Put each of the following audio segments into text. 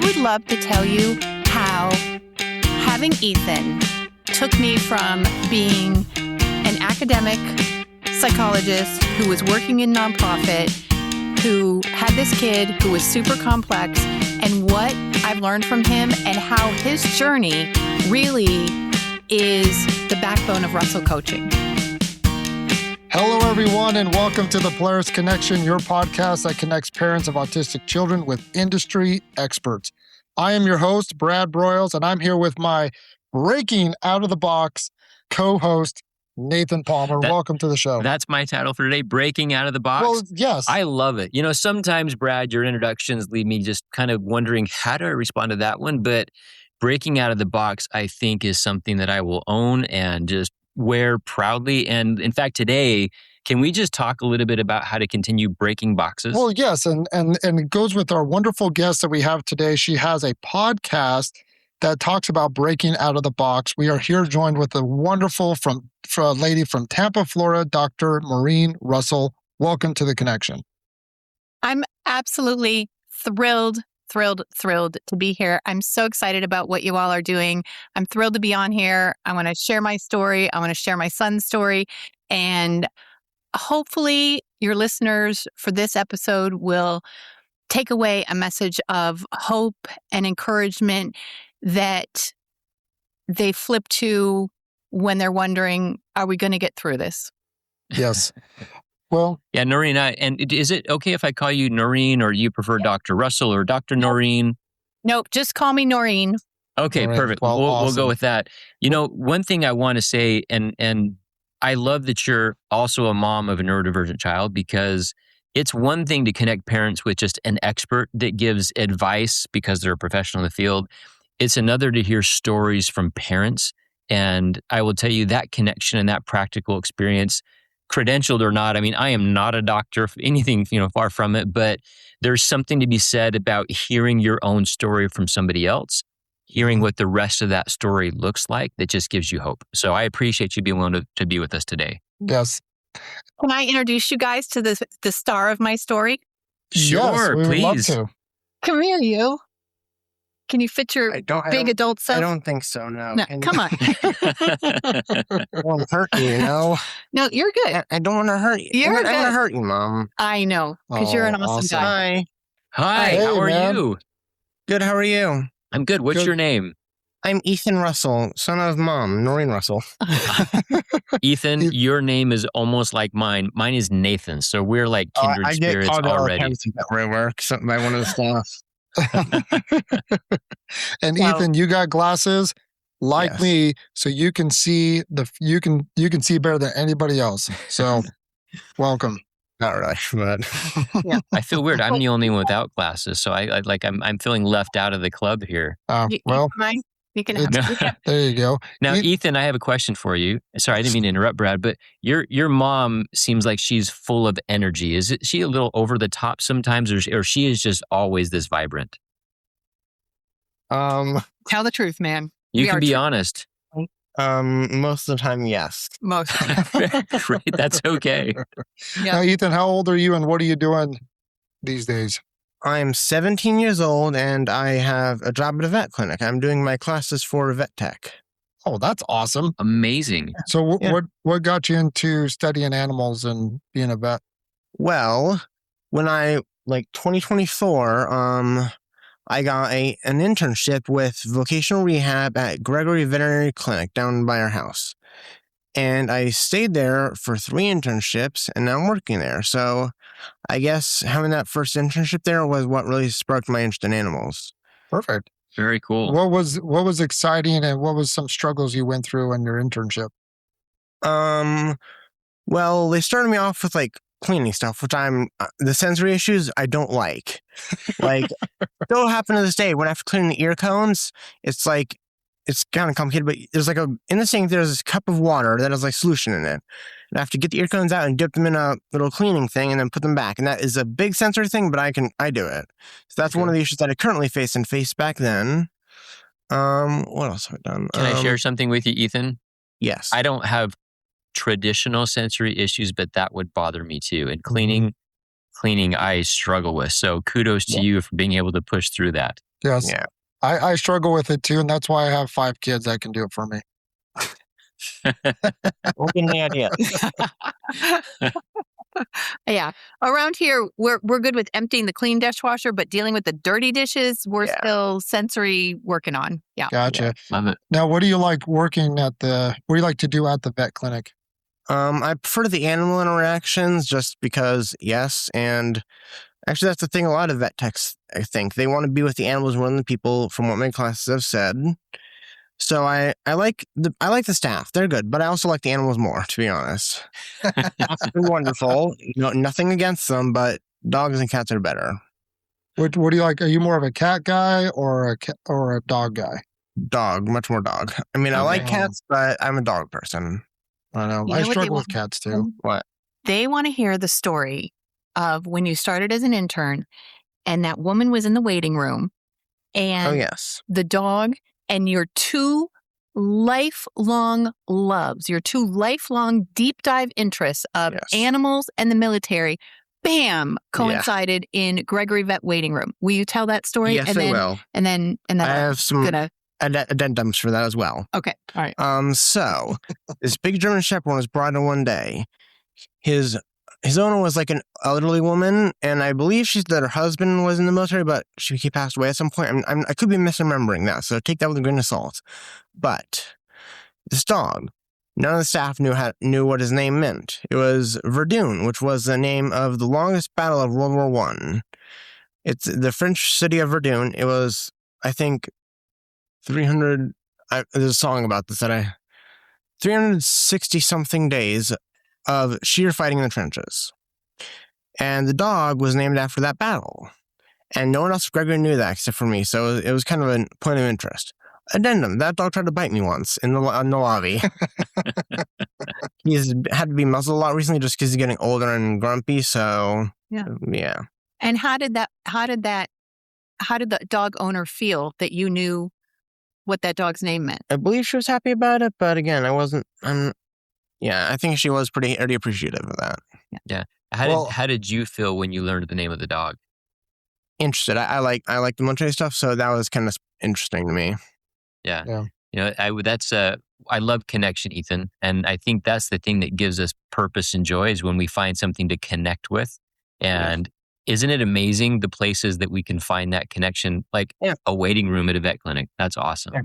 I would love to tell you how having Ethan took me from being an academic psychologist who was working in nonprofit, who had this kid who was super complex, and what I've learned from him and how his journey really is the backbone of Russell coaching. Hello, everyone, and welcome to the Polaris Connection, your podcast that connects parents of autistic children with industry experts. I am your host, Brad Broyles, and I'm here with my breaking out of the box co-host, Nathan Palmer. Welcome to the show. That's my title for today, Breaking Out of the Box. Well, yes. I love it. You know, sometimes, Brad, your introductions leave me just kind of wondering, how do I respond to that one? But breaking out of the box, I think, is something that I will own and just wear proudly. And in fact, today, can we just talk a little bit about how to continue breaking boxes? Well, yes, and it goes with our wonderful guest that we have today. She has a podcast that talks about breaking out of the box. We are here joined with a wonderful lady from Tampa, Florida, Dr. Norrine Russell. Welcome to the connection. I'm absolutely thrilled to be here. I'm so excited about what you all are doing. I'm thrilled to be on here. I want to share my story. I want to share my son's story. And hopefully your listeners for this episode will take away a message of hope and encouragement that they flip to when they're wondering, are we going to get through this? Yes. Well, yeah, Norrine, and is it okay if I call you Norrine, or you prefer Dr. Russell or Dr. Norrine? Nope, just call me Norrine. Okay, Norrine. perfect. Well, we'll awesome. go with that. You know, one thing I want to say, and I love that you're also a mom of a neurodivergent child, because it's one thing to connect parents with just an expert that gives advice because they're a professional in the field. It's another to hear stories from parents. And I will tell you that connection and that practical experience, credentialed or not. I mean, I am not a doctor, anything, far from it, but there's something to be said about hearing your own story from somebody else, hearing what the rest of that story looks like, that just gives you hope. So I appreciate you being willing to be with us today. yes. Can I introduce you guys to the star of my story? Sure, Yes, we would love please. to. Come here, you. Can you fit your big adult self? I don't think so, no. No, come on. I won't hurt you, No, you're good. I don't want to hurt you. You're I'm going to good. hurt you, Mom. I know, because you're an Oh, awesome awesome. guy. Hi. Hi, Hey, how are man. you? Good, how are you? I'm good. What's Good. your name? I'm Ethan Russell, son of Mom, Norrine Russell. Ethan, your name is almost like mine. Mine is Nathan. So we're like kindred I get spirits called all the already. time where I work by one of the staff. And Well- Ethan, you got glasses like Yes. me, so you can see you can see better than anybody else. So, welcome. Not really, but I feel weird. I'm the only one without glasses. So I'm feeling left out of the club here. Well, You can have No. there you go. Now, You- Ethan, I have a question for you. Sorry, I didn't mean to interrupt, Brad, but your mom seems like she's full of energy. Is she a little over the top sometimes, or she is just always this vibrant? Tell the truth, man. You We can are be true. honest. most of the time, yes. Most. Great, that's okay. Yeah. Now, Ethan, how old are you, and what are you doing these days? I'm 17 years old and I have a job at a vet clinic. I'm doing my classes for vet tech. Oh, that's awesome. Amazing. So, Yeah. what got you into studying animals and being a vet? Well, when 2024, I got an internship with vocational rehab at Gregory Veterinary Clinic down by our house. And I stayed there for 3 internships, and now I'm working there. So I guess having that first internship there was what really sparked my interest in animals. Perfect. Very cool. What was exciting, and what was some struggles you went through in your internship? Well, they started me off with cleaning stuff, which the sensory issues I don't like. Still happen to this day when after cleaning the ear cones, it's kind of complicated, but there's in the sink, there's this cup of water that has solution in it. And I have to get the ear cones out and dip them in a little cleaning thing and then put them back. And that is a big sensory thing, but I do it. So that's one of the issues that I currently face and faced back then. What else have I done? Can I share something with you, Ethan? Yes. I don't have traditional sensory issues, but that would bother me too. And cleaning I struggle with. So kudos to you for being able to push through that. Yes. Yeah. I struggle with it too, and that's why I have 5 kids that can do it for me. Don't get any idea. Yeah. Around here, we're good with emptying the clean dishwasher, but dealing with the dirty dishes, we're still sensory working on. Yeah. Gotcha. Love it. Now, what do you like what do you like to do at the vet clinic? I prefer the animal interactions just because, yes, and actually that's the thing a lot of vet techs, I think. They want to be with the animals more than the people, from what my classes have said. So I like the staff. They're good, but I also like the animals more, to be honest. They're wonderful. Nothing against them, but dogs and cats are better. What do you like? Are you more of a cat guy or a dog guy? Dog, much more dog. I mean, I like cats, but I'm a dog person. I know. You I know what struggle with cats too. What? They want to hear the story of when you started as an intern and that woman was in the waiting room and yes. the dog and your 2 lifelong loves, your 2 lifelong deep dive interests of animals and the military, bam, coincided in Gregory Vet waiting room. Will you tell that story? Yes, I will. And then I have some addendums for that as well. Okay. All right. So this big German Shepherd was brought in one day. His owner was like an elderly woman, and I believe that her husband was in the military, but he passed away at some point. I could be misremembering that, so take that with a grain of salt. But this dog, none of the staff knew what his name meant. It was Verdun, which was the name of the longest battle of World War I. It's the French city of Verdun. It was, I think, 300. There's a song about this 360 something days of sheer fighting in the trenches. And the dog was named after that battle. And no one else, Gregory, knew that except for me, so it was kind of a point of interest. Addendum, that dog tried to bite me once in the lobby. He's had to be muzzled a lot recently just because he's getting older and grumpy, so yeah. And how did the dog owner feel that you knew what that dog's name meant? I believe she was happy about it, but again, I think she was pretty appreciative of that. Yeah. How did you feel when you learned the name of the dog? Interested. I like the military stuff, so that was kind of interesting to me. Yeah. I love connection, Ethan. And I think that's the thing that gives us purpose and joy is when we find something to connect with. And isn't it amazing the places that we can find that connection, like a waiting room at a vet clinic? That's awesome. Yeah.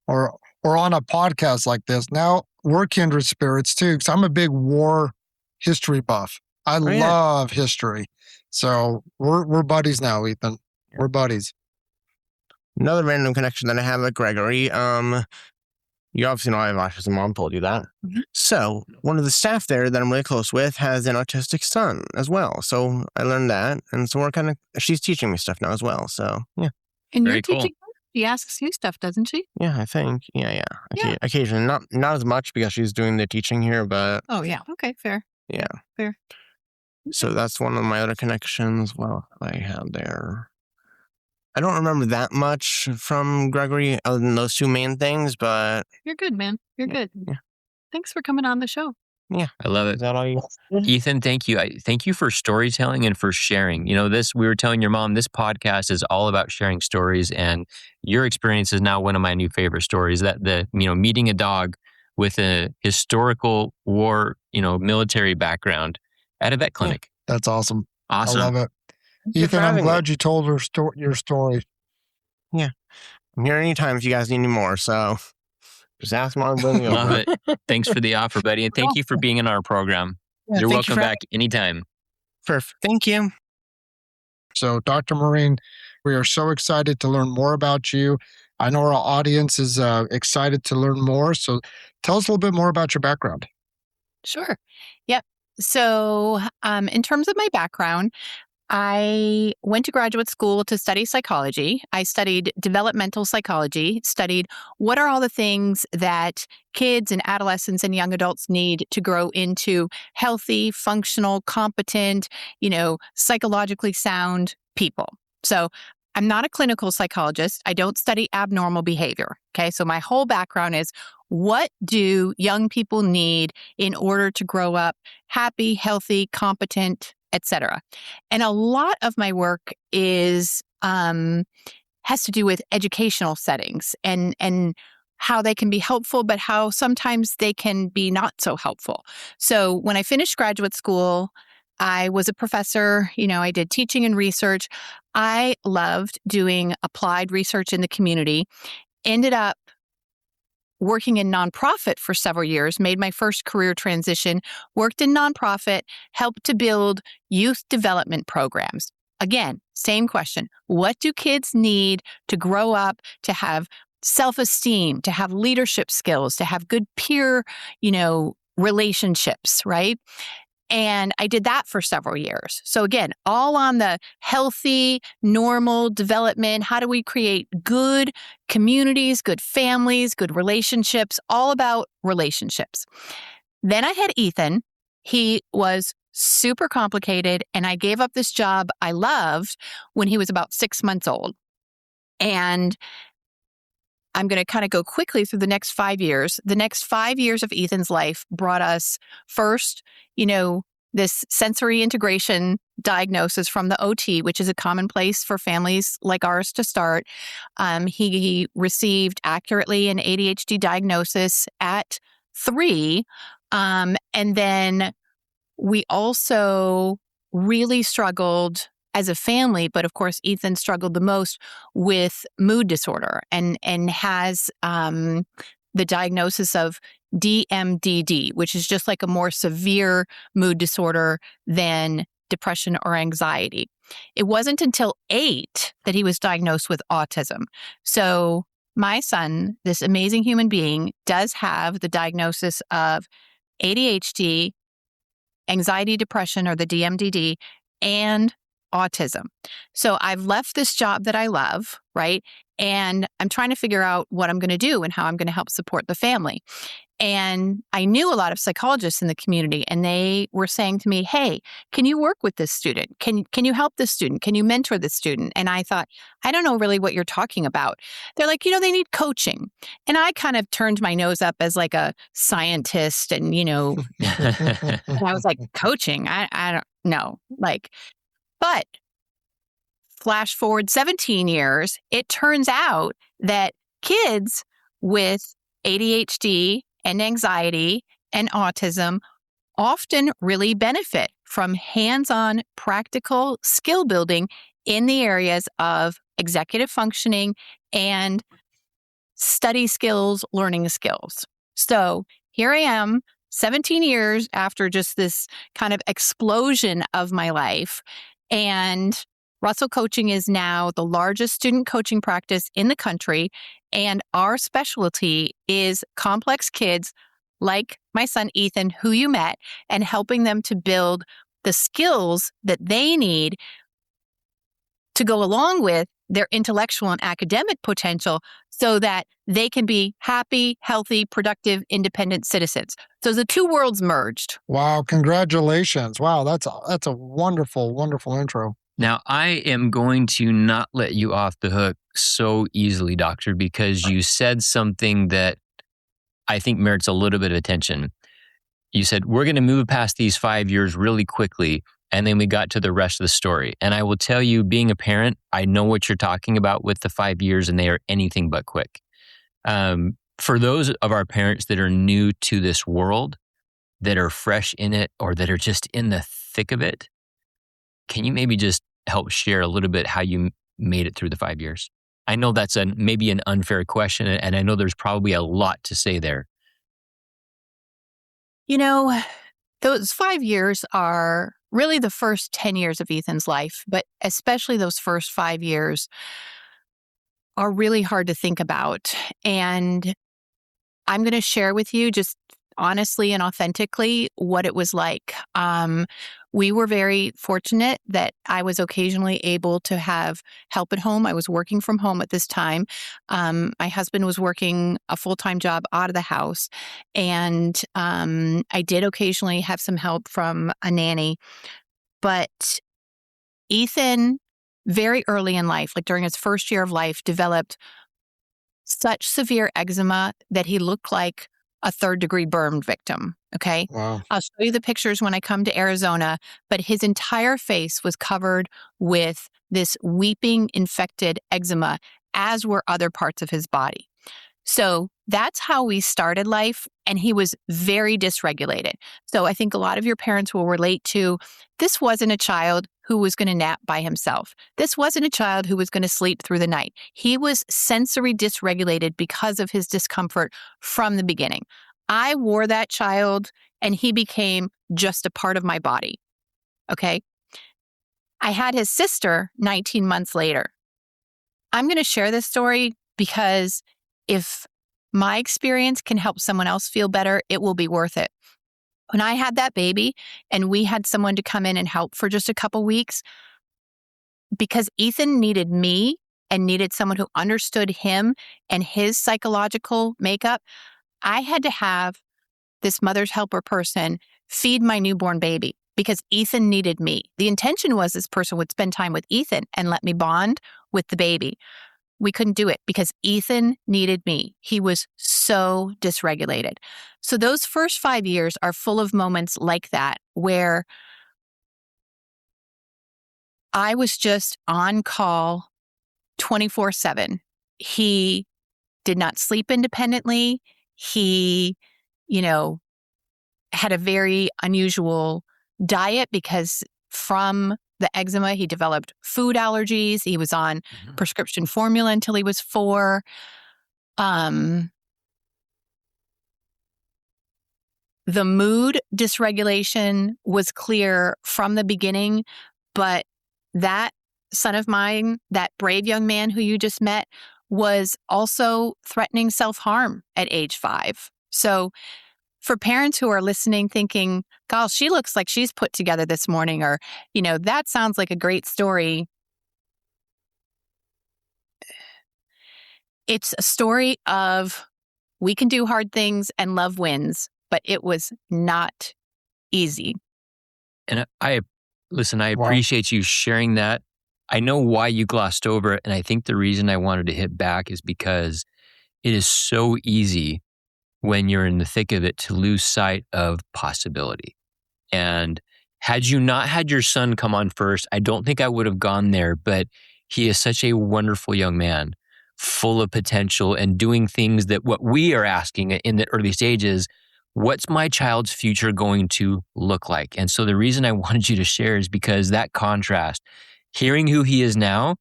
Or on a podcast like this. Now, we're kindred spirits too, because I'm a big war history buff. I love history. So we're buddies now, Ethan. Yeah. We're buddies. Another random connection that I have with Gregory. You obviously know I have autism. Mom told you that. Mm-hmm. So one of the staff there that I'm really close with has an autistic son as well. So I learned that, and so she's teaching me stuff now as well. So yeah. And you're teaching her? She asks you stuff, doesn't she? Yeah, I think. Yeah. Occasionally, not as much because she's doing the teaching here, but. Oh yeah. Okay. Fair. Yeah. Fair. So that's one of my other connections. Well, I had there. I don't remember that much from Gregory other than those 2 main things, but... You're good, man. You're good. Yeah. Thanks for coming on the show. Yeah. I love it. Is that all you... Ethan, thank you. Thank you for storytelling and for sharing. We were telling your mom, this podcast is all about sharing stories, and your experience is now one of my new favorite stories, that meeting a dog with a historical war, military background at a vet clinic. That's awesome. Awesome. I love it. Ethan, I'm glad you told your story. Yeah. I'm here anytime if you guys need any more, so just ask Mom. Love it. Thanks for the offer, buddy, and thank you for being in our program. Yeah, You're welcome back anytime. Perfect. Thank you. So, Dr. Norrine, we are so excited to learn more about you. I know our audience is excited to learn more, so tell us a little bit more about your background. Sure. Yep. So, in terms of my background, I went to graduate school to study psychology. I studied developmental psychology, studied what are all the things that kids and adolescents and young adults need to grow into healthy, functional, competent, psychologically sound people. So I'm not a clinical psychologist. I don't study abnormal behavior. Okay. So my whole background is, what do young people need in order to grow up happy, healthy, competent, etc.? And a lot of my work is has to do with educational settings and how they can be helpful, but how sometimes they can be not so helpful. So when I finished graduate school, I was a professor. I did teaching and research. I loved doing applied research in the community. Ended up working in nonprofit for several years, made my first career transition, worked in nonprofit, helped to build youth development programs. Again, same question. What do kids need to grow up, to have self-esteem, to have leadership skills, to have good peer, relationships, right? And I did that for several years. So again, all on the healthy, normal development. How do we create good communities, good families, good relationships, all about relationships. Then I had Ethan. He was super complicated, and I gave up this job I loved when he was about 6 months old. And I'm going to kind of go quickly through the next 5 years. The next 5 years of Ethan's life brought us first, this sensory integration diagnosis from the OT, which is a commonplace for families like ours to start. He received accurately an ADHD diagnosis at 3. And then we also really struggled as a family, but of course, Ethan struggled the most with mood disorder and has the diagnosis of DMDD, which is just like a more severe mood disorder than depression or anxiety. It wasn't until 8 that he was diagnosed with autism. So my son, this amazing human being, does have the diagnosis of ADHD, anxiety, depression, or the DMDD, and autism. So I've left this job that I love, right? And I'm trying to figure out what I'm going to do and how I'm going to help support the family. And I knew a lot of psychologists in the community, and they were saying to me, hey, can you work with this student? Can you help this student? Can you mentor this student? And I thought, I don't know really what you're talking about. They're like, they need coaching. And I kind of turned my nose up as like a scientist and, and I was like, coaching? I don't know. But flash forward 17 years, it turns out that kids with ADHD and anxiety and autism often really benefit from hands-on practical skill building in the areas of executive functioning and study skills, learning skills. So here I am, 17 years after just this kind of explosion of my life. And Russell Coaching is now the largest student coaching practice in the country. And our specialty is complex kids like my son, Ethan, who you met, and helping them to build the skills that they need to go along with their intellectual and academic potential so that they can be happy, healthy, productive, independent citizens. So the two worlds merged. Wow, congratulations. Wow, that's a wonderful, wonderful intro. Now, I am going to not let you off the hook so easily, Doctor, because you said something that I think merits a little bit of attention. You said, we're going to move past these 5 years really quickly, and then we got to the rest of the story. And I will tell you, being a parent, I know what you're talking about with the 5 years, and they are anything but quick. For those of our parents that are new to this world, that are fresh in it, or that are just in the thick of it, can you maybe just help share a little bit how you made it through the 5 years? I know that's maybe an unfair question, and I know there's probably a lot to say there. Those 5 years are really the first 10 years of Ethan's life, but especially those first 5 years are really hard to think about. And I'm going to share with you just honestly and authentically what it was like. We were very fortunate that I was occasionally able to have help at home. I was working from home at this time. My husband was working a full-time job out of the house. And I did occasionally have some help from a nanny. But Ethan, very early in life, like during his first year of life, developed such severe eczema that he looked like a third-degree burn victim, okay? Wow. I'll show you the pictures when I come to Arizona, but his entire face was covered with this weeping infected eczema, as were other parts of his body. So that's how we started life, and he was very dysregulated. So I think a lot of your parents will relate to, this wasn't a child who was going to nap by himself. This wasn't a child who was going to sleep through the night. He was sensory dysregulated because of his discomfort from the beginning. I wore that child, and he became just a part of my body. Okay? I had his sister 19 months later. I'm going to share this story because if my experience can help someone else feel better, it will be worth it. When I had that baby and we had someone to come in and help for just a couple weeks, because Ethan needed me and needed someone who understood him and his psychological makeup, I had to have this mother's helper person feed my newborn baby because Ethan needed me. The intention was this person would spend time with Ethan and let me bond with the baby. We couldn't do it because Ethan needed me. He was so dysregulated. So those first 5 years are full of moments like that where I was just on call 24/7. He did not sleep independently. He, had a very unusual diet because from the eczema, he developed food allergies. He was on prescription formula until he was 4. The mood dysregulation was clear from the beginning, but that son of mine, that brave young man who you just met, was also threatening self-harm at age 5. So for parents who are listening thinking, gosh, she looks like she's put together this morning, or, that sounds like a great story. It's a story of we can do hard things and love wins, but it was not easy. And I appreciate you sharing that. I know why you glossed over it. And I think the reason I wanted to hit back is because it is so easy when you're in the thick of it to lose sight of possibility. And had you not had your son come on first, I don't think I would have gone there, but he is such a wonderful young man, full of potential and doing things that what we are asking in the early stages, what's my child's future going to look like? And so the reason I wanted you to share is because that contrast, hearing who he is now,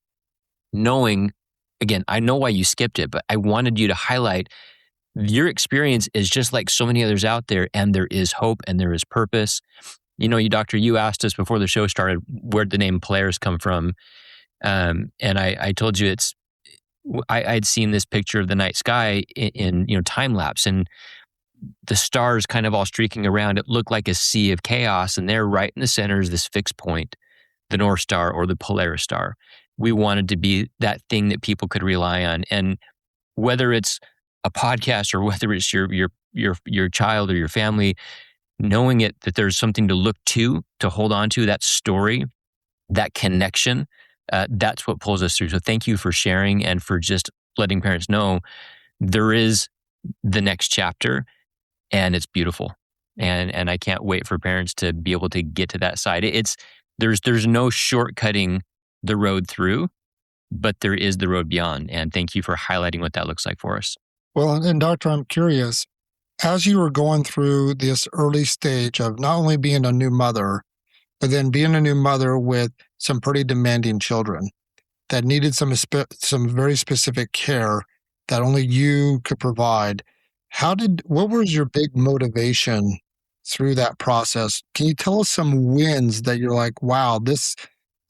knowing, again, I know why you skipped it, but I wanted you to highlight your experience is just like so many others out there, and there is hope and there is purpose. Doctor, you asked us before the show started, where'd the name Polaris come from? And I told you I'd seen this picture of the night sky in time lapse, and the stars kind of all streaking around. It looked like a sea of chaos, and there right in the center is this fixed point, the North Star or the Polaris star. We wanted to be that thing that people could rely on. And whether it's a podcast or whether it's your child or your family, knowing that there's something to look to hold on to, that story, that connection, that's what pulls us through. So thank you for sharing and for just letting parents know there is the next chapter, and it's beautiful. And I can't wait for parents to be able to get to that side. There's no shortcutting the road through, but there is the road beyond. And thank you for highlighting what that looks like for us. Well, and Doctor, I'm curious, as you were going through this early stage of not only being a new mother, but then being a new mother with some pretty demanding children that needed some very specific care that only you could provide, what was your big motivation through that process? Can you tell us some wins that you're like, wow,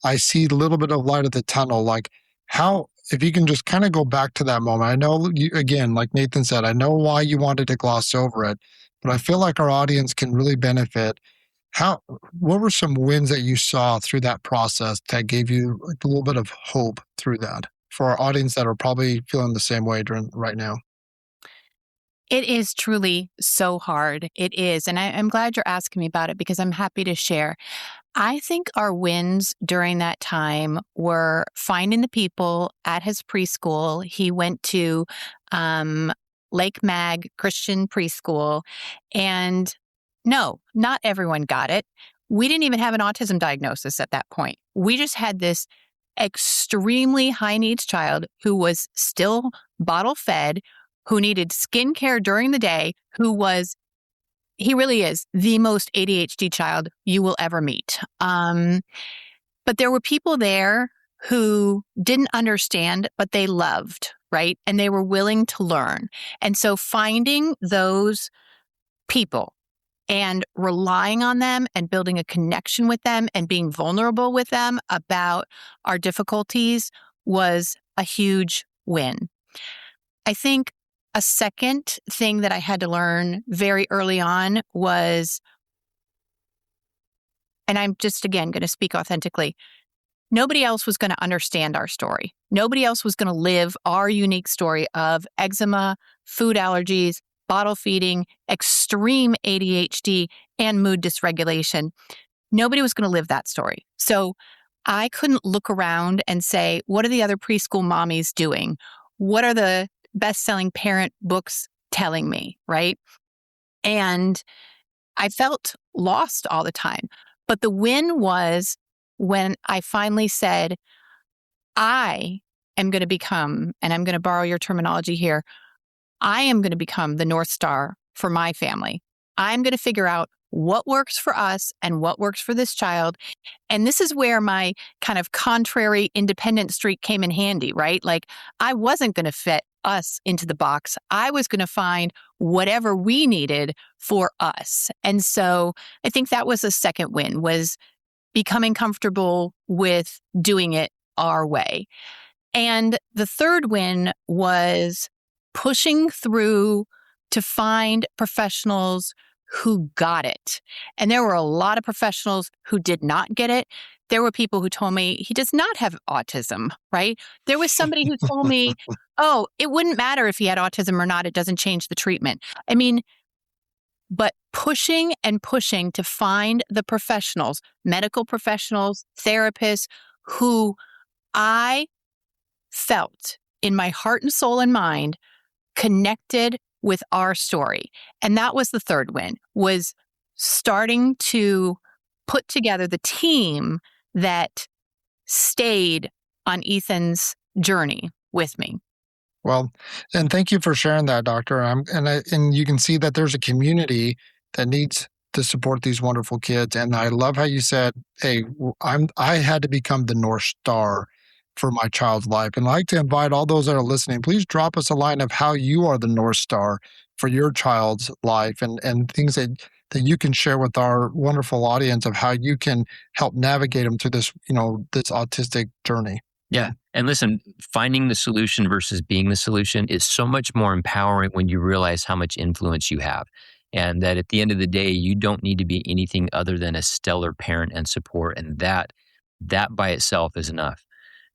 I see a little bit of light at the tunnel? Like if you can just kind of go back to that moment. I know, again, like Nathan said, I know why you wanted to gloss over it, but I feel like our audience can really benefit. What were some wins that you saw through that process that gave you like a little bit of hope through that for our audience that are probably feeling the same way right now? It is truly so hard. It is. And I'm glad you're asking me about it because I'm happy to share. I think our wins during that time were finding the people at his preschool. He went to Lake Mag Christian Preschool. And no, not everyone got it. We didn't even have an autism diagnosis at that point. We just had this extremely high needs child who was still bottle fed, who needed skincare during the day, he really is the most ADHD child you will ever meet. But there were people there who didn't understand, but they loved, right? And they were willing to learn. And so finding those people and relying on them and building a connection with them and being vulnerable with them about our difficulties was a huge win. I think a second thing that I had to learn very early on was, and I'm just, again, going to speak authentically, nobody else was going to understand our story. Nobody else was going to live our unique story of eczema, food allergies, bottle feeding, extreme ADHD, and mood dysregulation. Nobody was going to live that story. So I couldn't look around and say, what are the other preschool mommies doing? What are the best-selling parent books telling me, right? And I felt lost all the time. But the win was when I finally said, I am going to become, and I'm going to borrow your terminology here, I am going to become the North Star for my family. I'm going to figure out what works for us and what works for this child. And this is where my kind of contrary independent streak came in handy, right? Like I wasn't going to fit us into the box. I was going to find whatever we needed for us. And so I think that was a second win, was becoming comfortable with doing it our way. And the third win was pushing through to find professionals who got it. And there were a lot of professionals who did not get it. There were people who told me he does not have autism, right? There was somebody who told me, oh, it wouldn't matter if he had autism or not. It doesn't change the treatment. I mean, but pushing and pushing to find the professionals, medical professionals, therapists who I felt in my heart and soul and mind connected with our story. And that was the third win, was starting to put together the team that stayed on Ethan's journey with me. Well, and thank you for sharing that, Doctor. And you can see that there's a community that needs to support these wonderful kids. And I love how you said, "Hey, I had to become the North Star for my child's life." And I'd like to invite all those that are listening, please drop us a line of how you are the North Star for your child's life, and things that you can share with our wonderful audience of how you can help navigate them through this, this autistic journey. Yeah. And listen, finding the solution versus being the solution is so much more empowering when you realize how much influence you have. And that at the end of the day, you don't need to be anything other than a stellar parent and support. And that by itself is enough.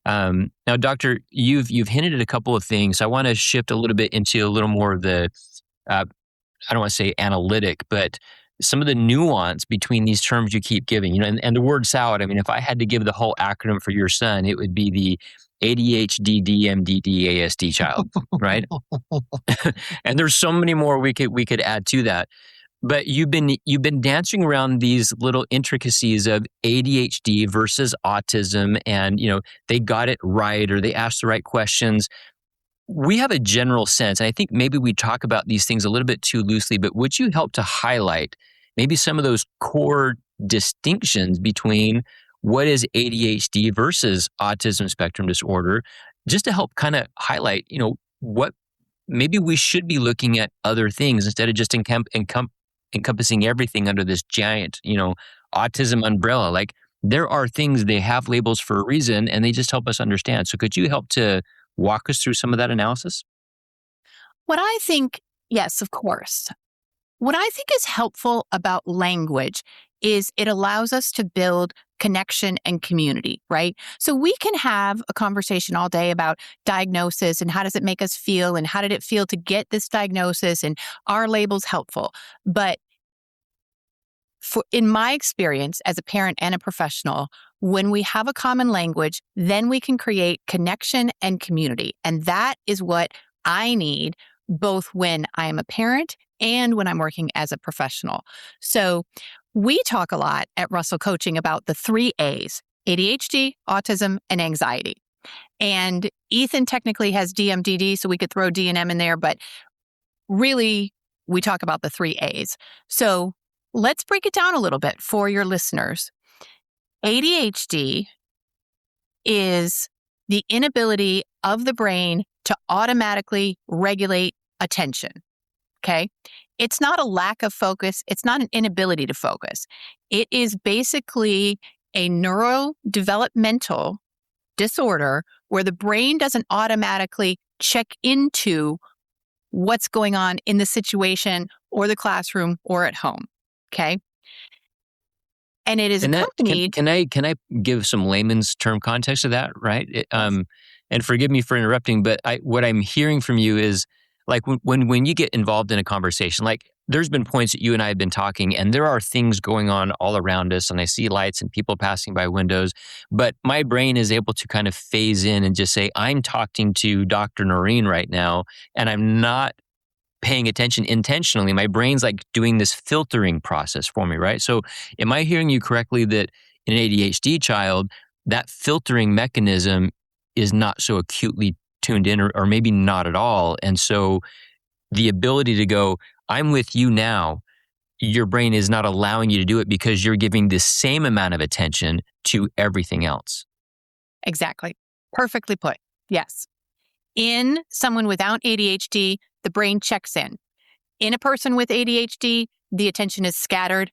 Now, Doctor, you've hinted at a couple of things. I want to shift a little bit into a little more of the, I don't want to say analytic, but some of the nuance between these terms you keep giving, and the word salad. I mean, if I had to give the whole acronym for your son, it would be the ADHD DMDDASD child, right? And there's so many more we could add to that. But you've been dancing around these little intricacies of ADHD versus autism, and they got it right or they asked the right questions. We have a general sense, and I think maybe we talk about these things a little bit too loosely, but would you help to highlight maybe some of those core distinctions between what is ADHD versus autism spectrum disorder, just to help kind of highlight, what maybe we should be looking at other things instead of just encompassing everything under this giant, autism umbrella. Like there are things, they have labels for a reason and they just help us understand. So could you help to walk us through some of that analysis? What I think, yes, of course. What I think is helpful about language is it allows us to build connection and community, right? So we can have a conversation all day about diagnosis and how does it make us feel and how did it feel to get this diagnosis, and are labels helpful? But in my experience as a parent and a professional, when we have a common language, then we can create connection and community. And that is what I need both when I am a parent and when I'm working as a professional. So we talk a lot at Russell Coaching about the 3 A's: ADHD, autism, and anxiety. And Ethan technically has DMDD, so we could throw D and M in there, but really we talk about the 3 A's. So let's break it down a little bit for your listeners. ADHD is the inability of the brain to automatically regulate attention, okay? It's not a lack of focus. It's not an inability to focus. It is basically a neurodevelopmental disorder where the brain doesn't automatically check into what's going on in the situation or the classroom or at home, okay? And it is accompanied. Can I give some layman's term context to that, right? And forgive me for interrupting, but what I'm hearing from you is like when you get involved in a conversation, like there's been points that you and I have been talking, and there are things going on all around us, and I see lights and people passing by windows, but my brain is able to kind of phase in and just say, I'm talking to Dr. Norrine right now, and I'm not paying attention intentionally. My brain's like doing this filtering process for me, right? So am I hearing you correctly that in an ADHD child, that filtering mechanism is not so acutely tuned in or maybe not at all? And so the ability to go, I'm with you now, your brain is not allowing you to do it because you're giving the same amount of attention to everything else. Exactly. Perfectly put. Yes. In someone without ADHD, the brain checks in. In a person with ADHD, the attention is scattered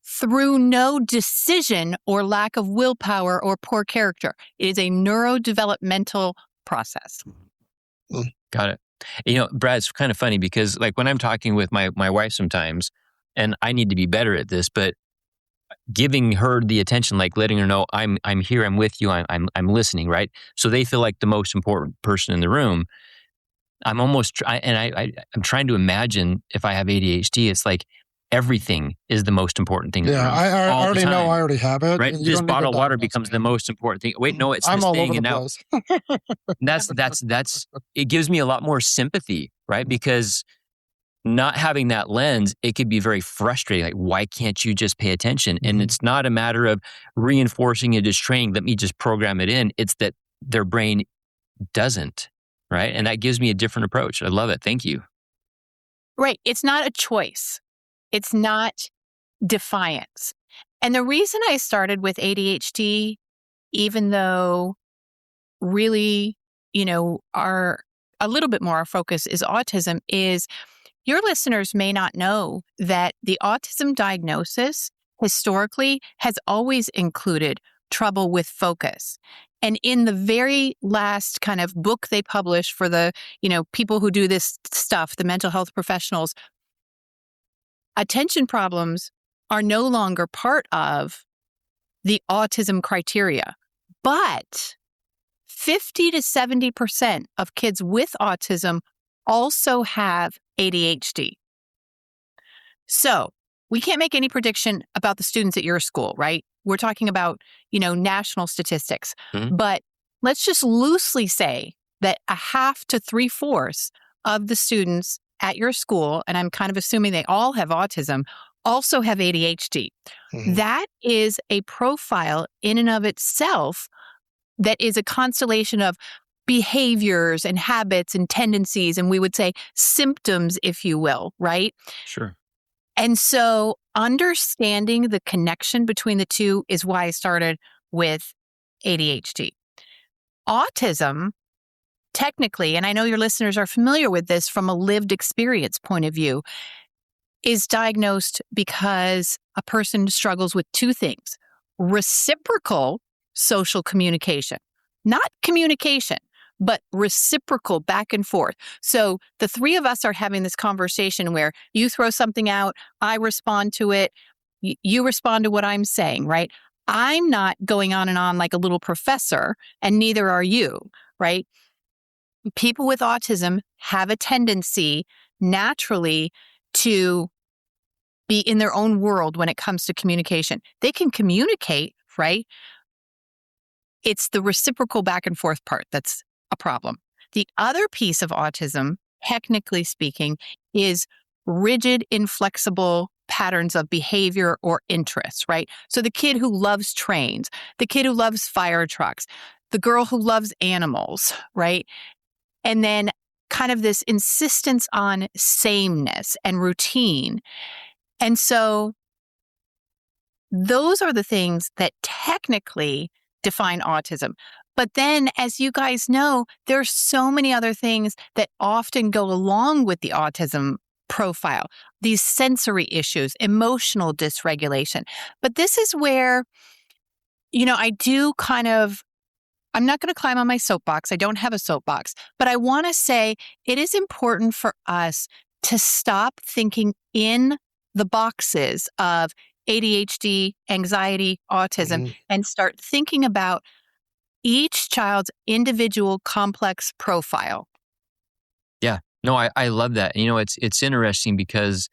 through no decision or lack of willpower or poor character. It is a neurodevelopmental process. Got it. You know, Brad, it's kind of funny because like when I'm talking with my wife sometimes, and I need to be better at this, but giving her the attention, like letting her know I'm here, I'm with you, I'm listening, right? So they feel like the most important person in the room. I'm almost, I'm trying to imagine if I have ADHD, it's like everything is the most important thing. Yeah, I already know I already have it. Right? This bottle of water becomes the most important thing. Wait, no, it's I'm this all thing. over And the now place. that's, it gives me a lot more sympathy, right? Because not having that lens, it could be very frustrating. Like, why can't you just pay attention? And it's not a matter of reinforcing and just training. Let me just program it in. It's that their brain doesn't, right? And that gives me a different approach. I love it. Thank you. Right. It's not a choice. It's not defiance. And the reason I started with ADHD, even though really, a little bit more our focus is autism, is your listeners may not know that the autism diagnosis historically has always included trouble with focus. And in the very last kind of book they published for the, people who do this stuff, the mental health professionals, attention problems are no longer part of the autism criteria. But 50 to 70% of kids with autism also have ADHD. So we can't make any prediction about the students at your school, right? We're talking about, national statistics. Mm-hmm. But let's just loosely say that a half to 3/4 of the students at your school, and I'm kind of assuming they all have autism, also have ADHD. Mm-hmm. That is a profile in and of itself that is a constellation of behaviors and habits and tendencies, and we would say symptoms, if you will, right? Sure. And so understanding the connection between the two is why I started with ADHD. Autism, technically, and I know your listeners are familiar with this from a lived experience point of view, is diagnosed because a person struggles with two things: reciprocal social communication, not communication, but reciprocal back and forth. So the three of us are having this conversation where you throw something out, I respond to it, you respond to what I'm saying, right? I'm not going on and on like a little professor, and neither are you, right? People with autism have a tendency naturally to be in their own world when it comes to communication. They can communicate, right? It's the reciprocal back and forth part that's a problem. The other piece of autism, technically speaking, is rigid, inflexible patterns of behavior or interests, right? So the kid who loves trains, the kid who loves fire trucks, the girl who loves animals, right? And then kind of this insistence on sameness and routine. And so those are the things that technically define autism. But then, as you guys know, there are so many other things that often go along with the autism profile, these sensory issues, emotional dysregulation. But this is where, I do I'm not going to climb on my soapbox. I don't have a soapbox, but I want to say it is important for us to stop thinking in the boxes of ADHD, anxiety, autism, and start thinking about each child's individual complex profile. Yeah, no, I love that. It's interesting because,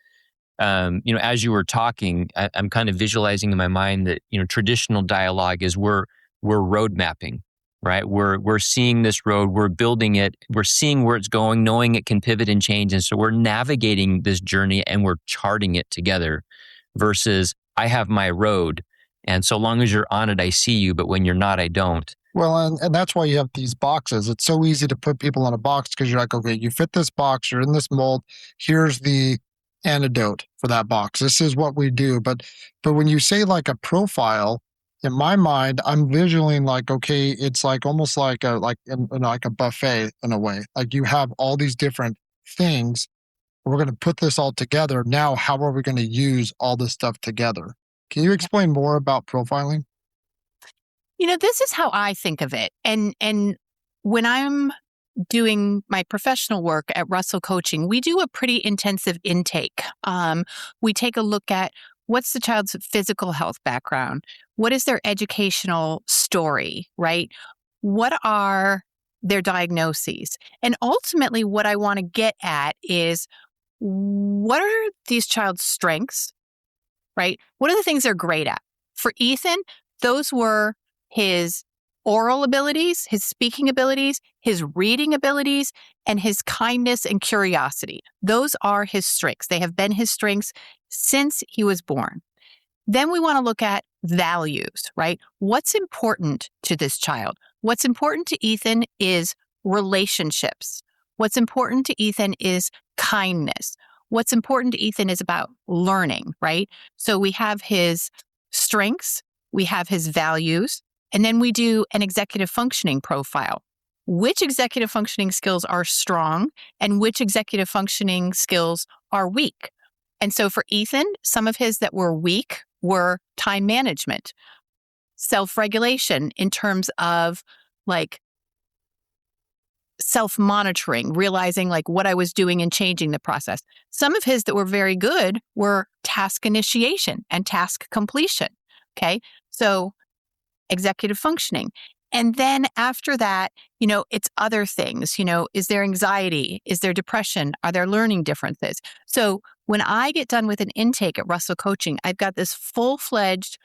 as you were talking, I'm kind of visualizing in my mind that, traditional dialogue is we're road mapping, right? We're seeing this road, we're building it, we're seeing where it's going, knowing it can pivot and change. And so we're navigating this journey and we're charting it together versus I have my road. And so long as you're on it, I see you. But when you're not, I don't. Well, and that's why you have these boxes. It's so easy to put people in a box because you're like, okay, you fit this box, you're in this mold. Here's the antidote for that box. This is what we do. But when you say like a profile, in my mind, I'm visualizing like, okay, it's like almost like a buffet in a way. Like you have all these different things. We're going to put this all together. Now, how are we going to use all this stuff together? Can you explain more about profiling? This is how I think of it. And when I'm doing my professional work at Russell Coaching, we do a pretty intensive intake. We take a look at what's the child's physical health background? What is their educational story, right? What are their diagnoses? And ultimately, what I want to get at is what are these child's strengths, right? What are the things they're great at? For Ethan, those were his oral abilities, his speaking abilities, his reading abilities, and his kindness and curiosity. Those are his strengths. They have been his strengths since he was born. Then we want to look at values, right? What's important to this child? What's important to Ethan is relationships. What's important to Ethan is kindness. What's important to Ethan is about learning, right? So we have his strengths, we have his values, and then we do an executive functioning profile. Which executive functioning skills are strong and which executive functioning skills are weak? And so for Ethan, some of his that were weak were time management, self-regulation in terms of like self-monitoring, realizing like what I was doing and changing the process. Some of his that were very good were task initiation and task completion. Okay. So executive functioning. And then after that, it's other things, is there anxiety? Is there depression? Are there learning differences? So when I get done with an intake at Russell Coaching, I've got this full-fledged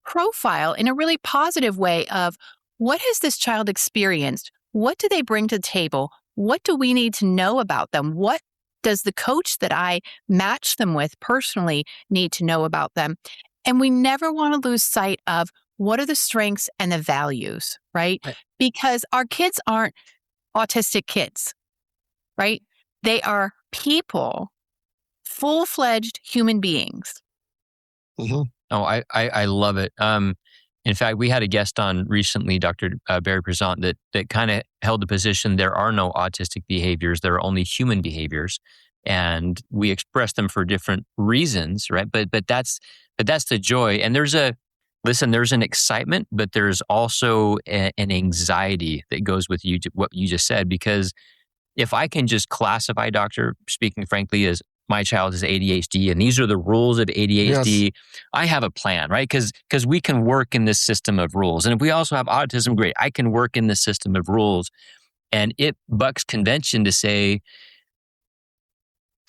profile in a really positive way of what has this child experienced? What do they bring to the table? What do we need to know about them? What does the coach that I match them with personally need to know about them? And we never want to lose sight of what are the strengths and the values, right? Because our kids aren't autistic kids, right? They are people, full-fledged human beings. Mm-hmm. Oh, I love it. In fact, we had a guest on recently, Dr. Barry Prezant, that kind of held the position there are no autistic behaviors, there are only human behaviors. And we express them for different reasons, right? But that's the joy. And there's an excitement, but there's also an anxiety that goes with what you just said. Because if I can just classify, doctor, speaking frankly, as my child is ADHD, and these are the rules of ADHD, yes, I have a plan, right? Because we can work in this system of rules. And if we also have autism, great, I can work in this system of rules. And it bucks convention to say,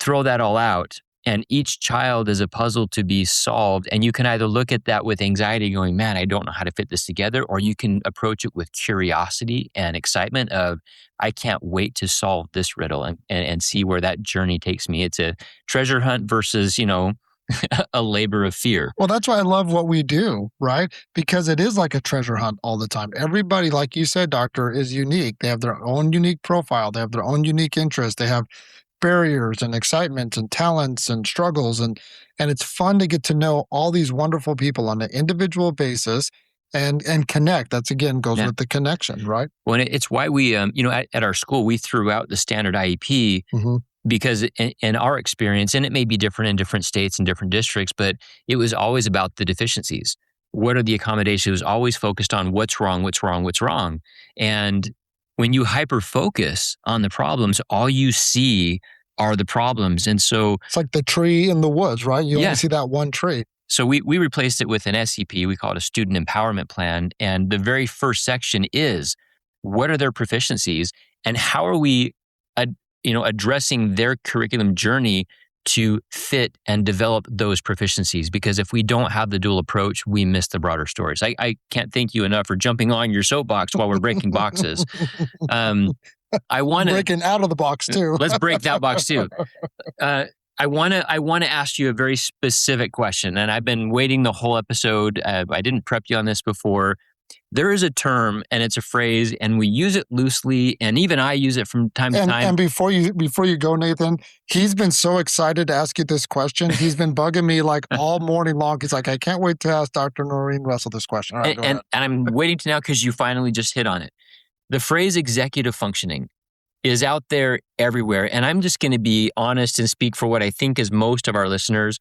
throw that all out. And each child is a puzzle to be solved. And you can either look at that with anxiety going, man, I don't know how to fit this together. Or you can approach it with curiosity and excitement of, I can't wait to solve this riddle and see where that journey takes me. It's a treasure hunt versus, a labor of fear. Well, that's why I love what we do, right? Because it is like a treasure hunt all the time. Everybody, like you said, doctor, is unique. They have their own unique profile. They have their own unique interests. They have barriers and excitement and talents and struggles. And it's fun to get to know all these wonderful people on an individual basis and connect. That's, again, goes with the connection, right? Well, it's why we, at our school, we threw out the standard IEP because in our experience, and it may be different in different states and different districts, but it was always about the deficiencies. What are the accommodations? It was always focused on what's wrong, what's wrong, what's wrong. And when you hyper-focus on the problems, all you see are the problems. And so it's like the tree in the woods, right? You only see that one tree. So we replaced it with an SEP. We call it a student empowerment plan. And the very first section is, what are their proficiencies and how are we addressing their curriculum journey to fit and develop those proficiencies? Because if we don't have the dual approach, we miss the broader stories. I can't thank you enough for jumping on your soapbox while we're breaking boxes. I want to breaking out of the box too. Let's break that box too. I want to ask you a very specific question, and I've been waiting the whole episode. I didn't prep you on this before. There is a term and it's a phrase, and we use it loosely, and even I use it from time to time. And before you go, Nathan, he's been so excited to ask you this question. He's been bugging me like all morning long. He's like, I can't wait to ask Dr. Norrine Russell this question. All right, and I'm waiting to now because you finally just hit on it. The phrase executive functioning is out there everywhere. And I'm just going to be honest and speak for what I think is most of our listeners.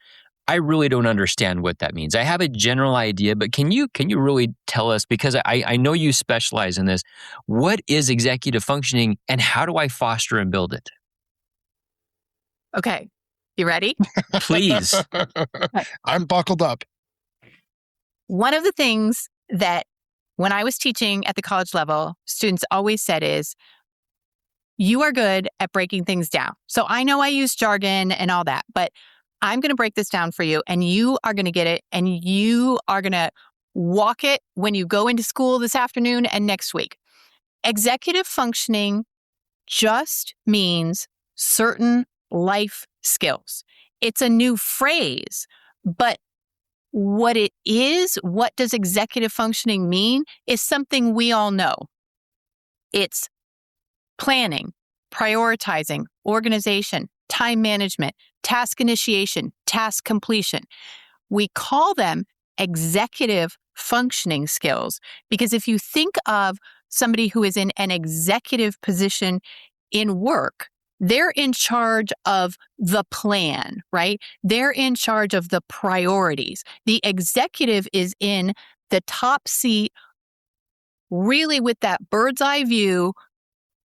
I really don't understand what that means. I have a general idea, but can you really tell us, because I know you specialize in this, what is executive functioning and how do I foster and build it? Okay. You ready? Please. I'm buckled up. One of the things that when I was teaching at the college level, students always said is, you are good at breaking things down. So I know I use jargon and all that, but I'm going to break this down for you and you are going to get it and you are going to walk it when you go into school this afternoon and next week. Executive functioning just means certain life skills. It's a new phrase, but what it is, what does executive functioning mean, is something we all know. It's planning, prioritizing, organization, time management, task initiation, task completion. We call them executive functioning skills because if you think of somebody who is in an executive position in work, they're in charge of the plan, right? They're in charge of the priorities. The executive is in the top seat, really with that bird's eye view,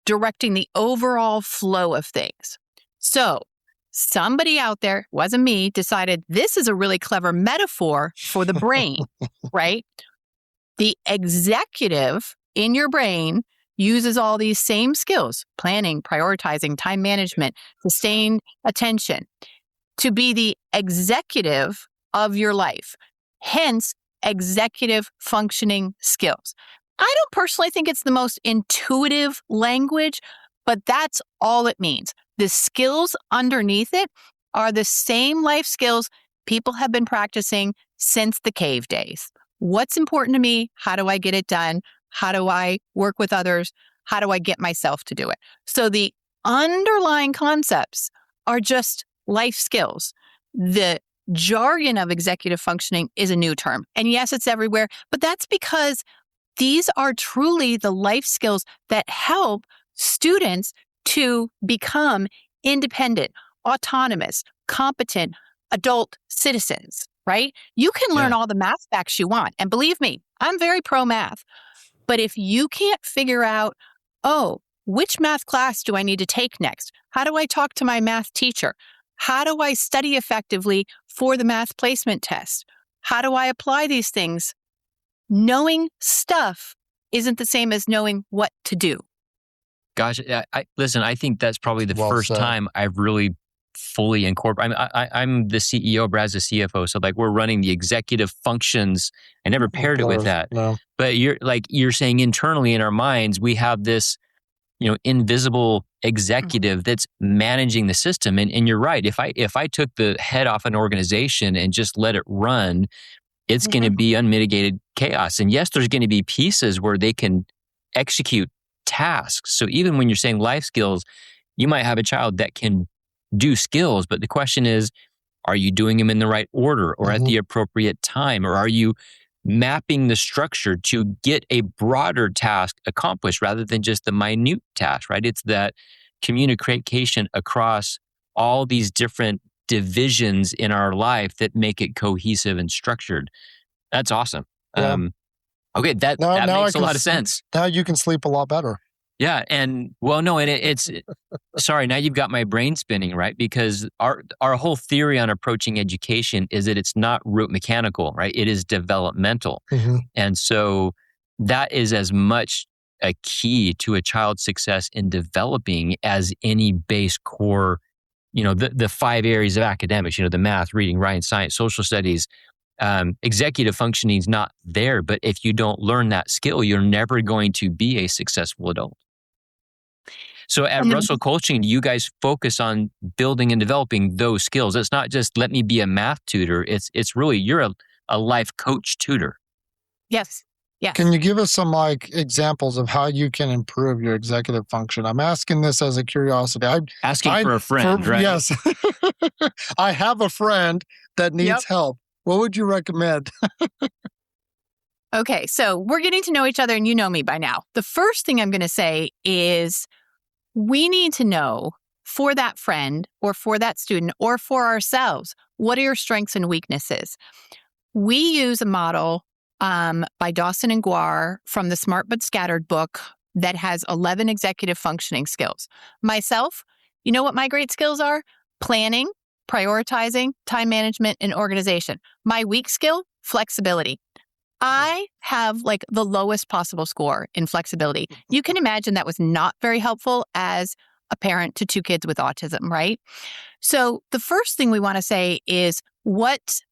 directing the overall flow of things. So somebody out there, wasn't me, decided this is a really clever metaphor for the brain, right? The executive in your brain uses all these same skills, planning, prioritizing, time management, sustained attention, to be the executive of your life. Hence, executive functioning skills. I don't personally think it's the most intuitive language, but that's all it means. The skills underneath it are the same life skills people have been practicing since the cave days. What's important to me? How do I get it done? How do I work with others? How do I get myself to do it? So the underlying concepts are just life skills. The jargon of executive functioning is a new term. And yes, it's everywhere, but that's because these are truly the life skills that help students to become independent, autonomous, competent adult citizens, right? You can learn all the math facts you want. And believe me, I'm very pro math. But if you can't figure out, which math class do I need to take next? How do I talk to my math teacher? How do I study effectively for the math placement test? How do I apply these things? Knowing stuff isn't the same as knowing what to do. Gosh, listen, I think that's probably the first time I've really fully incorporated. I'm the CEO, Brad's the CFO. So like we're running the executive functions. I never paired it with that. No. But you're saying internally in our minds, we have this, invisible executive that's managing the system. And you're right. If I took the head off an organization and just let it run, it's going to be unmitigated chaos. And yes, there's going to be pieces where they can execute tasks. So even when you're saying life skills, you might have a child that can do skills, but the question is, are you doing them in the right order or at the appropriate time? Or are you mapping the structure to get a broader task accomplished rather than just the minute task, right? It's that communication across all these different divisions in our life that make it cohesive and structured. That's awesome. Yeah. Okay, that makes a lot of sense. Now you can sleep a lot better. Yeah, and it's sorry, now you've got my brain spinning, right? Because our whole theory on approaching education is that it's not rote mechanical, right? It is developmental. And so that is as much a key to a child's success in developing as any base core, the 5 areas of academics, the math, reading, writing, science, social studies. Executive functioning is not there, but if you don't learn that skill, you're never going to be a successful adult. So at Russell Coaching, you guys focus on building and developing those skills. It's not just let me be a math tutor. It's really you're a life coach tutor. Yes. Yes. Can you give us some examples of how you can improve your executive function? I'm asking this as a curiosity. Asking for a friend, right? Yes. I have a friend that needs help. What would you recommend? Okay, so we're getting to know each other and you know me by now. The first thing I'm going to say is we need to know for that friend or for that student or for ourselves, what are your strengths and weaknesses? We use a model by Dawson and Guar from the Smart But Scattered book that has 11 executive functioning skills. Myself, you know what my great skills are? Planning, prioritizing, time management, and organization. My weak skill, flexibility. I have the lowest possible score in flexibility. You can imagine that was not very helpful as a parent to 2 kids with autism, right? So the first thing we want to say is what's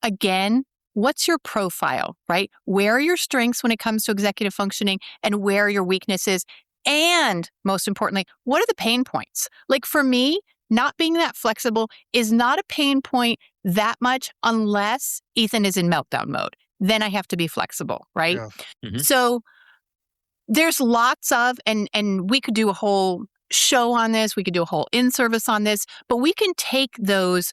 your profile, right? Where are your strengths when it comes to executive functioning and where are your weaknesses? And most importantly, what are the pain points? For me, not being that flexible is not a pain point that much unless Ethan is in meltdown mode. Then I have to be flexible, right? Yeah. So there's lots of, and we could do a whole show on this. We could do a whole in-service on this, but we can take those,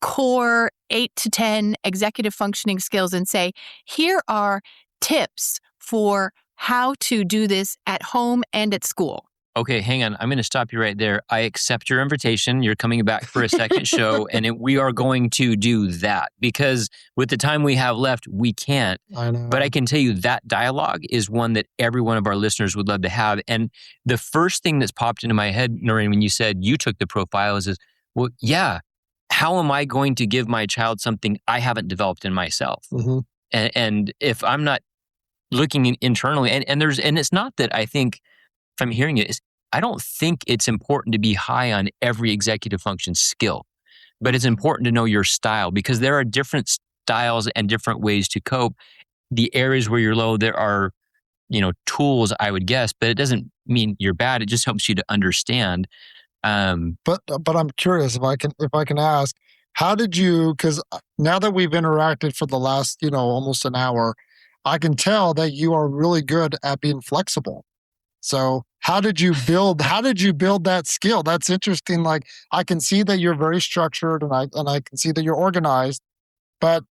core 8 to 10 executive functioning skills and say, here are tips for how to do this at home and at school. Okay, hang on. I'm going to stop you right there. I accept your invitation. You're coming back for a second show, and we are going to do that because with the time we have left, we can't. I know. But I can tell you that dialogue is one that every one of our listeners would love to have. And the first thing that's popped into my head, Norrine, when you said you took the profile is well, yeah, how am I going to give my child something I haven't developed in myself? And if I'm not looking internally, and it's not that I think, if I'm hearing it, I don't think it's important to be high on every executive function skill, but it's important to know your style because there are different styles and different ways to cope. The areas where you're low, there are, tools, I would guess, but it doesn't mean you're bad. It just helps you to understand. But I'm curious if I can ask, how did you? Because now that we've interacted for the last almost an hour, I can tell that you are really good at being flexible. So how did you build that skill? That's interesting. I can see that you're very structured and I can see that you're organized, but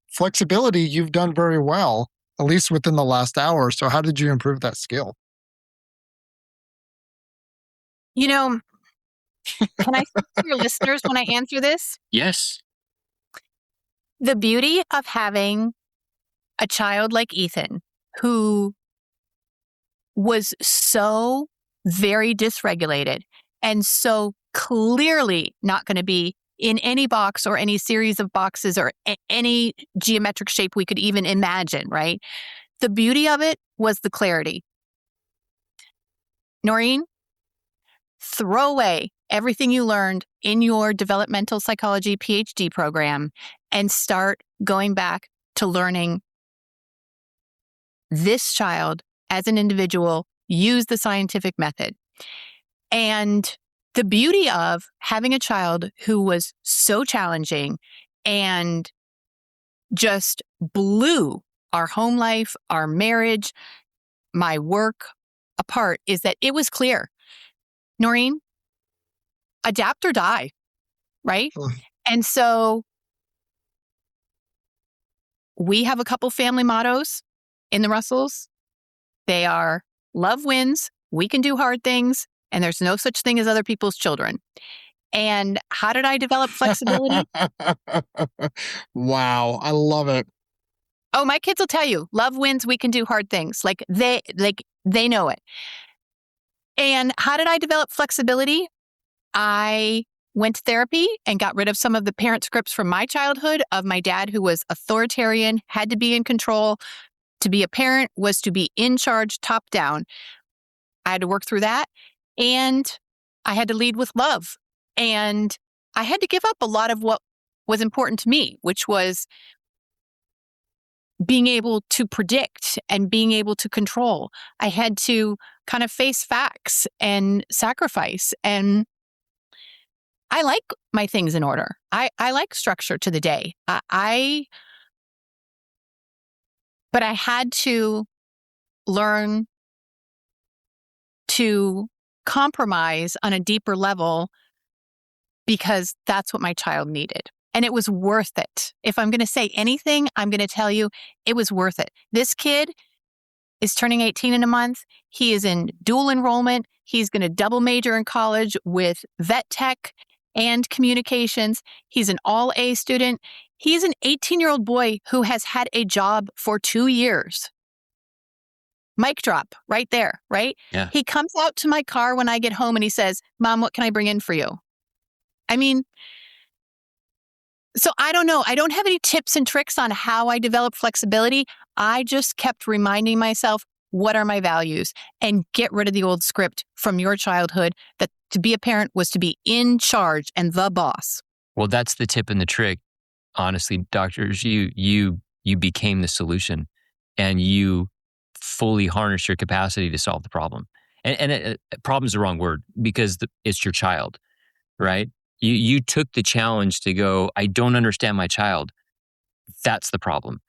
flexibility, you've done very well, at least within the last hour. So how did you improve that skill? Can I speak to your listeners when I answer this? Yes. The beauty of having a child like Ethan, who was so very dysregulated and so clearly not going to be in any box or any series of boxes or any geometric shape we could even imagine, right? The beauty of it was the clarity. Norrine, throw away everything you learned in your developmental psychology PhD program and start going back to learning this child as an individual use the scientific method. And the beauty of having a child who was so challenging and just blew our home life, our marriage, my work apart is that it was clear. Norrine, adapt or die, right? And so we have a couple family mottos in the Russells. They are love wins, we can do hard things, and there's no such thing as other people's children. And how did I develop flexibility? Wow, I love it. Oh, my kids will tell you, love wins, we can do hard things. They know it. And how did I develop flexibility? I went to therapy and got rid of some of the parent scripts from my childhood of my dad who was authoritarian, had to be in control. To be a parent was to be in charge, top down. I had to work through that. And I had to lead with love. And I had to give up a lot of what was important to me, which was being able to predict and being able to control. I had to kind of face facts and sacrifice. And I like my things in order. I like structure to the day. But I had to learn to compromise on a deeper level because that's what my child needed. And it was worth it. If I'm going to say anything, I'm going to tell you it was worth it. This kid is turning 18 in a month. He is in dual enrollment. He's going to double major in college with vet tech and communications. He's an all-A student. He's an 18-year-old boy who has had a job for 2 years. Mic drop right there, right? Yeah. He comes out to my car when I get home and he says, Mom, what can I bring in for you? I mean, so I don't know. I don't have any tips and tricks on how I develop flexibility. I just kept reminding myself, what are my values? And get rid of the old script from your childhood that to be a parent was to be in charge and the boss. Well, that's the tip and the trick. Honestly, doctors, you became the solution and you fully harnessed your capacity to solve the problem. And problem is the wrong word because it's your child, right? You took the challenge to go, I don't understand my child. That's the problem.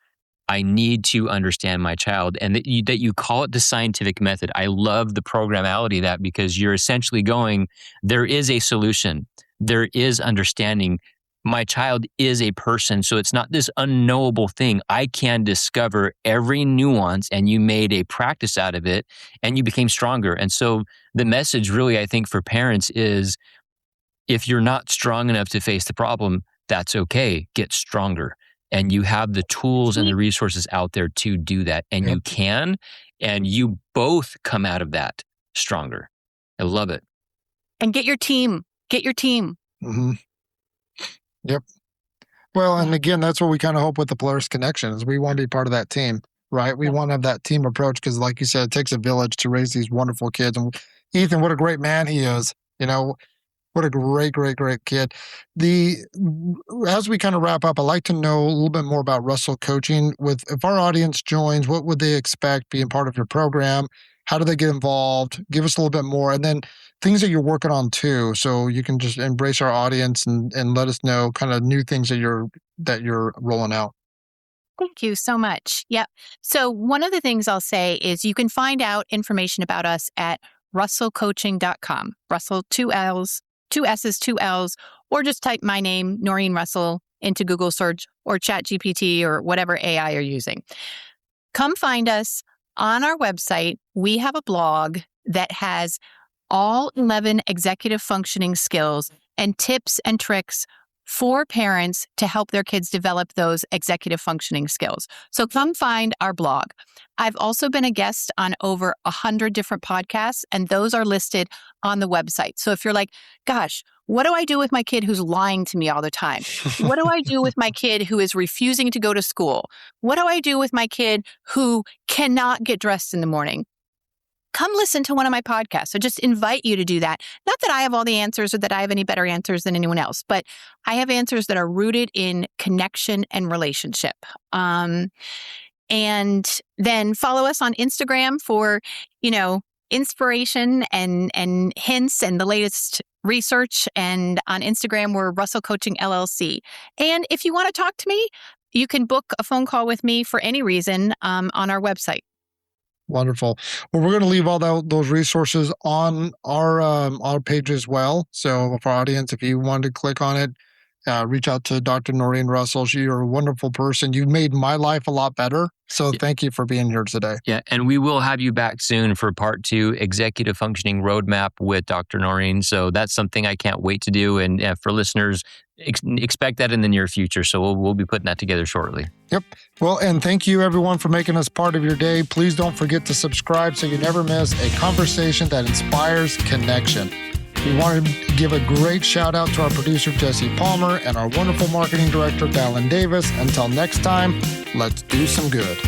I need to understand my child. And that you call it the scientific method. I love the programmality of that because you're essentially going, there is a solution. There is understanding. My child is a person. So it's not this unknowable thing. I can discover every nuance and you made a practice out of it and you became stronger. And so the message really, I think, for parents is if you're not strong enough to face the problem, that's okay. Get stronger. And you have the tools and the resources out there to do that. And you can, and you both come out of that stronger. I love it. And get your team. Mm-hmm. Yep. Well, and again, that's what we kind of hope with the Polaris Connection is we want to be part of that team, right? We want to have that team approach because like you said, it takes a village to raise these wonderful kids. And Ethan, what a great man he is. You know, what a great, great, great kid. As we kind of wrap up, I'd like to know a little bit more about Russell Coaching. If our audience joins, what would they expect being part of your program? How do they get involved? Give us a little bit more. And then things that you're working on too. So you can just embrace our audience and let us know kind of new things that you're rolling out. Thank you so much. Yep. So one of the things I'll say is you can find out information about us at russellcoaching.com. Russell, 2 L's, 2 S's, 2 L's, or just type my name, Norrine Russell, into Google search or ChatGPT or whatever AI you're using. Come find us on our website. We have a blog that has all 11 executive functioning skills and tips and tricks for parents to help their kids develop those executive functioning skills. So come find our blog. I've also been a guest on over 100 different podcasts, and those are listed on the website. So if you're like, gosh, what do I do with my kid who's lying to me all the time? What do I do with my kid who is refusing to go to school? What do I do with my kid who cannot get dressed in the morning? Come listen to one of my podcasts. I just invite you to do that. Not that I have all the answers or that I have any better answers than anyone else, but I have answers that are rooted in connection and relationship. And then follow us on Instagram for, inspiration and hints and the latest research. And on Instagram, we're Russell Coaching LLC. And if you want to talk to me, you can book a phone call with me for any reason on our website. Wonderful. Well, we're going to leave all those resources on our page as well. So for our audience, if you want to click on it, reach out to Dr. Norrine Russell. You're a wonderful person. You made my life a lot better. So thank you for being here today. Yeah, and we will have you back soon for part 2, Executive Functioning Roadmap with Dr. Norrine. So that's something I can't wait to do. And for listeners, expect that in the near future. So we'll be putting that together shortly. Yep. Well, and thank you everyone for making us part of your day. Please don't forget to subscribe so you never miss a conversation that inspires connection. We want to give a great shout out to our producer, Jesse Palmer, and our wonderful marketing director, Dallin Davis. Until next time, let's do some good.